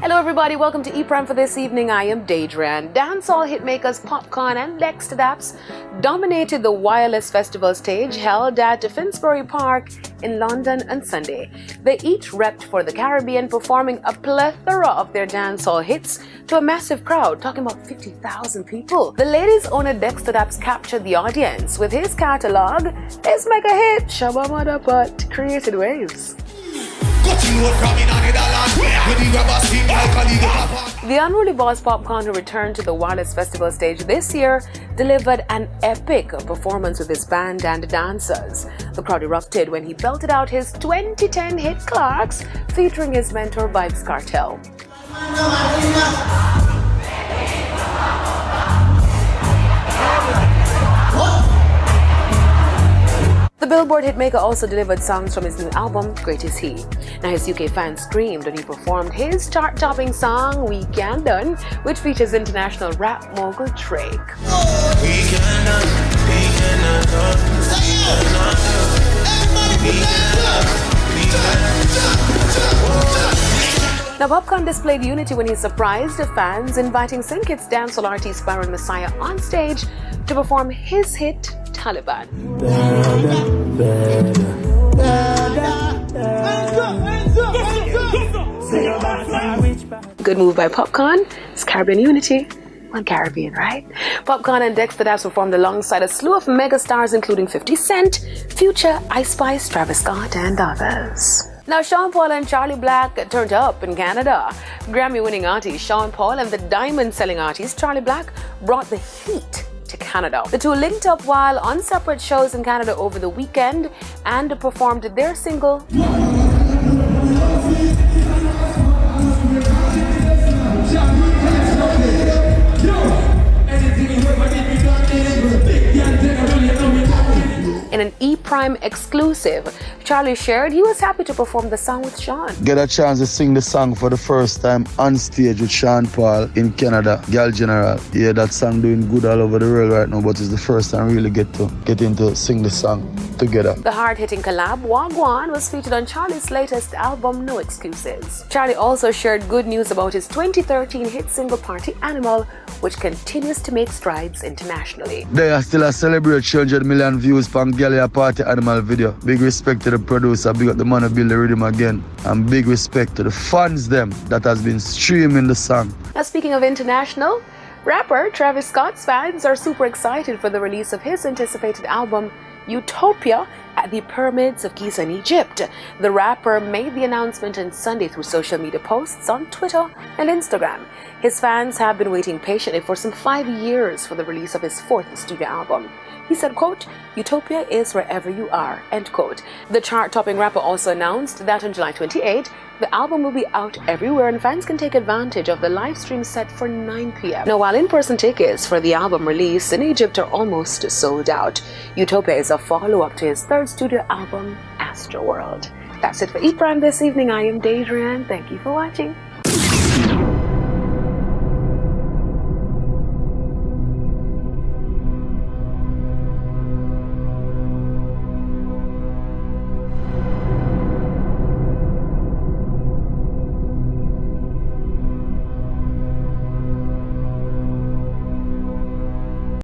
Hello everybody, welcome to E-Prime for this evening. I am Daedran. Dancehall hitmakers Popcaan and Dexter Daps dominated the Wireless Festival stage held at Finsbury Park in London on Sunday. They each repped for the Caribbean, performing a plethora of their dancehall hits to a massive crowd, talking about 50,000 people. The ladies' owner Dexter Daps captured the audience with his catalog. His mega hit, Shabba Mada Butt, created waves. The unruly boss Popcaan, who returned to the Wireless Festival stage this year, delivered an epic performance with his band and dancers. The crowd erupted when he belted out his 2010 hit Clarks, featuring his mentor Vybz Kartel. The Billboard hitmaker also delivered songs from his new album, Great Is He. Now his UK fans screamed when he performed his chart-topping song, We Can Done, which features international rap mogul Drake. Now Popcaan displayed unity when he surprised fans, inviting Syncit's dancehall artist Byron Messiah on stage to perform his hit, Taliban. Good move by Popcaan. It's Caribbean unity. One Caribbean, right? Popcaan and Dexter Daps performed alongside a slew of megastars including 50 Cent, Future, Ice Spice, Travis Scott, and others. Now, Sean Paul and Charlie Black turned up in Canada. Grammy-winning artist Sean Paul and the diamond-selling artist Charlie Black brought the heat to Canada. The two linked up while on separate shows in Canada over the weekend and performed their single in an E-Prime exclusive. Charlie shared he was happy to perform the song with Sean. Get a chance to sing the song for the first time on stage with Sean Paul in Canada, Girl General. Yeah, that song doing good all over the world right now, but it's the first time we really get into sing the song together. The hard-hitting collab, Wagwan, was featured on Charlie's latest album, No Excuses. Charlie also shared good news about his 2013 hit single Party Animal, which continues to make strides internationally. They are still a celebrate 100 million views from Galia Party Animal video. Big respect to the producer, big up the man who build the rhythm again, and big respect to the fans them that has been streaming the song. Now speaking of international, rapper Travis Scott's fans are super excited for the release of his anticipated album Utopia at the Pyramids of Giza in Egypt. The rapper made the announcement on Sunday through social media posts on Twitter and Instagram. His fans have been waiting patiently for some 5 years for the release of his fourth studio album. He said, quote, "Utopia is wherever you are," end quote. The chart-topping rapper also announced that on July 28, the album will be out everywhere and fans can take advantage of the live stream set for 9 p.m. Now, while in-person tickets for the album release in Egypt are almost sold out, Utopia is a follow-up to his third studio album, Astroworld. That's it for E-Prime this evening. I am Daedran. Thank you for watching.